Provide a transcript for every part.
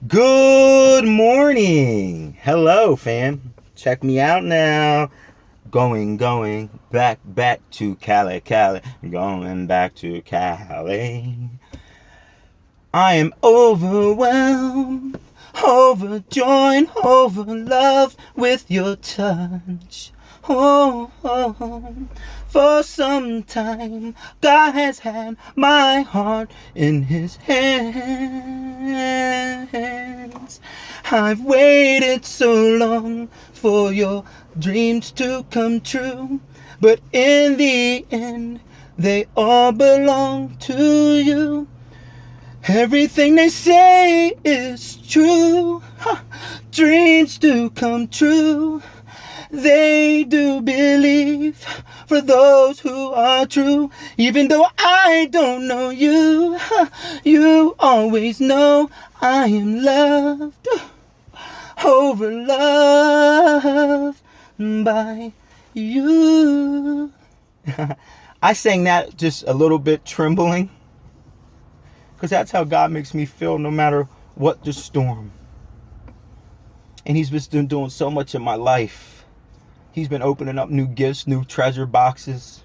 Good morning. Hello, fam. Check me out now. Going back to Cali. Going back to Cali. I am overwhelmed, overjoyed, overloved with your touch. Oh, for some time, God has had my heart in his hands. I've waited so long for your dreams to come true, but in the end, they all belong to you. Everything they say is true. Dreams do come true. They do believe for those who are true. Even though I don't know you, you always know I am loved, over loved by you. I sang that just a little bit trembling, because that's how God makes me feel no matter what the storm. And he's been doing so much in my life. He's been opening up new gifts, new treasure boxes.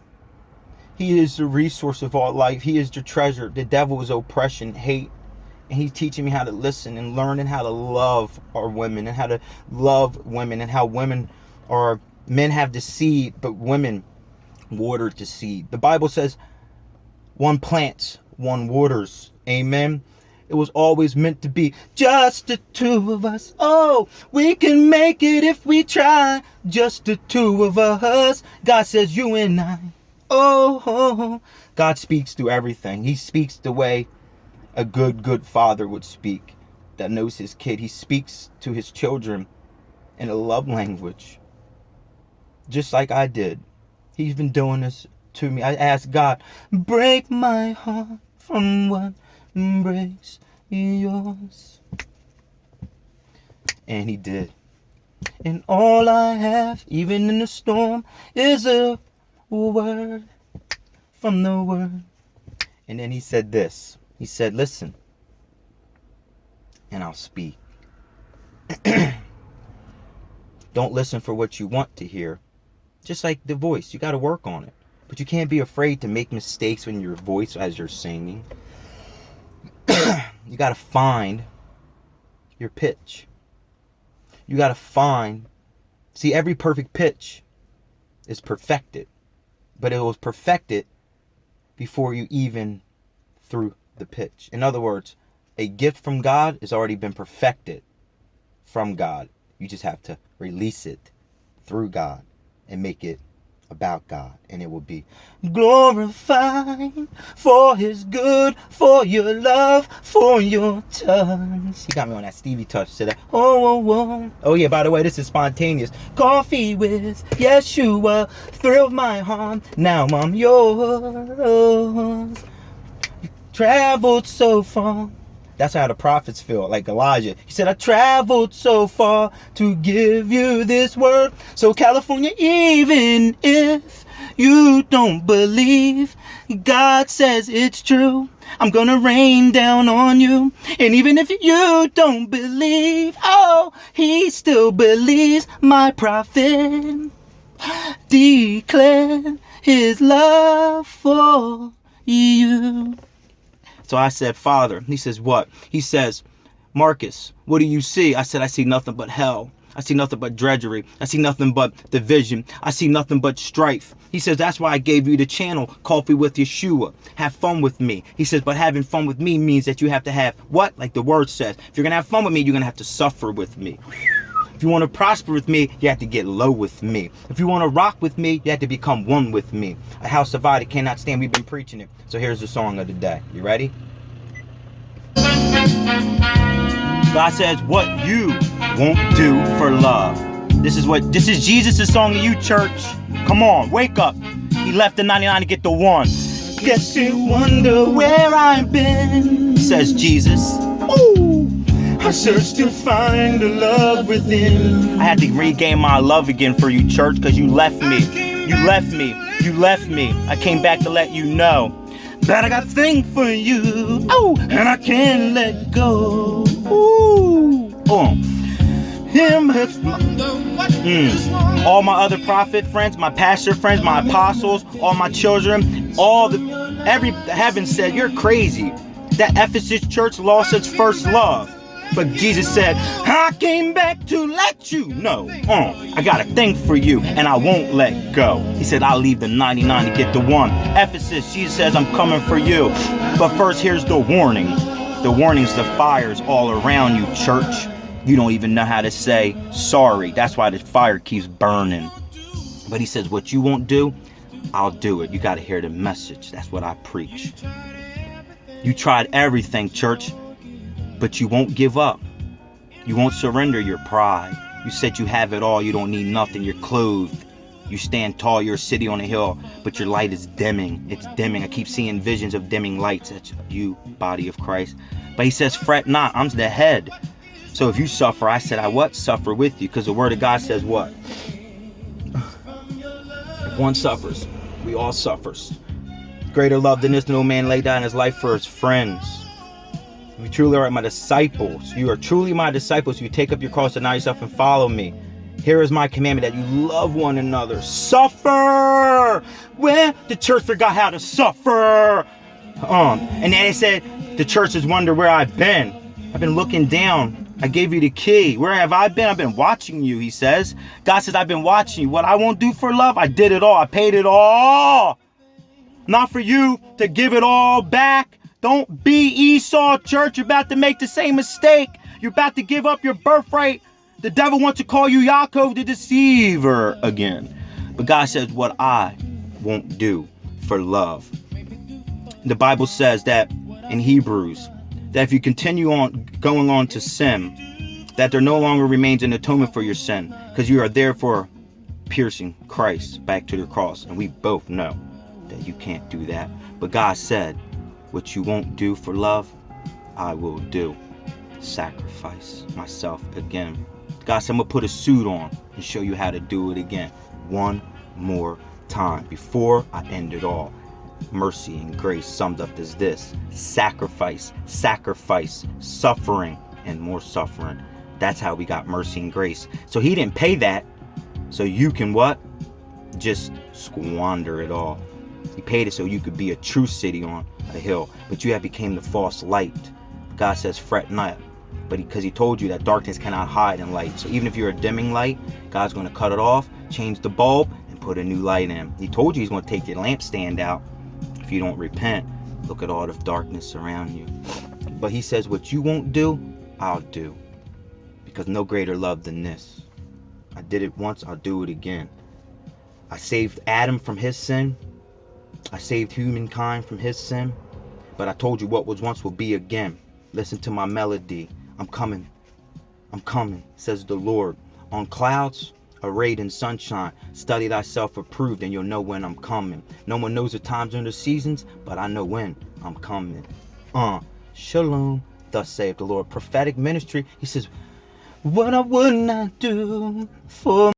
He is the resource of all life. He is the treasure. The devil is oppression, hate. And he's teaching me how to listen and learning how to love our women and how to love women and how men have the seed, but women water the seed. The Bible says one plants, one waters. Amen. It was always meant to be just the two of us. Oh, we can make it if we try. Just the two of us. God says you and I. Oh, God speaks through everything. He speaks the way a good father would speak that knows his kid. He speaks to his children in a love language, just like I did. He's been doing this to me. I asked God, break my heart from what breaks yours. And he did. And all I have, even in the storm, is a word from the word. And then he said this. He said, listen, and I'll speak. Don't listen for what you want to hear. Just like the voice, you got to work on it. But you can't be afraid to make mistakes when your voice as you're singing. You got to find your pitch. You got to see, every perfect pitch is perfected. But it was perfected before you even threw the pitch. In other words, a gift from God has already been perfected from God. You just have to release it through God and make it about God, and it will be glorified for his good, for your love, for your touch. He got me on that Stevie touch today. Oh yeah, by the way, this is spontaneous. Coffee with Yeshua thrilled my heart. Now I'm yours. Traveled so far. That's how the prophets feel, like Elijah. He said, I traveled so far to give you this word. So California, even if you don't believe, God says it's true. I'm gonna rain down on you. And even if you don't believe, oh, he still believes. My prophet declared his love for you. So I said, Father. He says, what? He says, Marcus, what do you see? I said, I see nothing but hell. I see nothing but drudgery. I see nothing but division. I see nothing but strife. He says, that's why I gave you the channel, Coffee with Yeshua. Have fun with me. He says, but having fun with me means that you have to have what? Like the word says. If you're going to have fun with me, you're going to have to suffer with me. If you want to prosper with me, you have to get low with me. If you want to rock with me, you have to become one with me. A house divided cannot stand. We've been preaching it. So here's the song of the day. You ready? God says, what you won't do for love. This is Jesus' song to you, church. Come on, wake up. He left the 99 to get the one. Guess you wonder where I've been, says Jesus. Ooh. I searched to find the love within. I had to regain my love again for you, church, because you left me. You left me. I came back to let you know that I got a thing for you. Oh, and I can't let go. Ooh. him has all my other prophet friends, my pastor friends, my apostles, all my children, every heaven said, you're crazy. That Ephesus church lost its first love. But Jesus said, I came back to let you know. I got a thing for you, and I won't let go. He said, I'll leave the 99 to get the one. Ephesus, Jesus says, I'm coming for you. But first, here's the warning. The warning's the fires all around you, church. You don't even know how to say sorry. That's why the fire keeps burning. But he says, what you won't do, I'll do it. You got to hear the message. That's what I preach. You tried everything, church, but you won't give up. You won't surrender your pride. You said you have it all. You don't need nothing. You're clothed. You stand tall. You're a city on a hill, but your light is dimming. It's dimming. I keep seeing visions of dimming lights. That's you, body of Christ. But he says, fret not. I'm the head. So if you suffer, I said, I what? Suffer with you. Because the word of God says what? If one suffers, we all suffers. Greater love than this, no man lay down his life for his friends. You truly are my disciples. You are truly my disciples. You take up your cross, deny yourself, and follow me. Here is my commandment, that you love one another. Suffer! Where the church forgot how to suffer. And then they said, the church has wondered where I've been. I've been looking down. I gave you the key. Where have I been? I've been watching you, he says. God says, I've been watching you. What I won't do for love, I did it all. I paid it all. Not for you to give it all back. Don't be Esau, church. You're about to make the same mistake. You're about to give up your birthright. The devil wants to call you Yaakov, the deceiver, again. But God says, what I won't do for love. The Bible says that in Hebrews, that if you continue on going on to sin, that there no longer remains an atonement for your sin, because you are therefore piercing Christ back to the cross. And we both know that you can't do that. But God said, what you won't do for love, I will do. Sacrifice myself again. God said, I'm going to put a suit on and show you how to do it again. One more time before I end it all. Mercy and grace summed up as this: sacrifice, sacrifice, suffering, and more suffering. That's how we got mercy and grace. So he didn't pay that, so you can what? Just squander it all. He paid it so you could be a true city on a hill, but you have became the false light. God says, fret not, but because he told you that darkness cannot hide in light. So even if you're a dimming light, God's going to cut it off, change the bulb, and put a new light in. He told you he's going to take your lampstand out. If you don't repent, look at all the darkness around you. But he says, what you won't do, I'll do. Because no greater love than this. I did it once, I'll do it again. I saved Adam from his sin. I saved humankind from his sin. But I told you what was once will be again. Listen to my melody. I'm coming, says the Lord. On clouds, arrayed in sunshine, study thyself approved, and you'll know when I'm coming. No one knows the times and the seasons, but I know when I'm coming. Shalom, thus saith the Lord. Prophetic ministry. He says, what I would not do for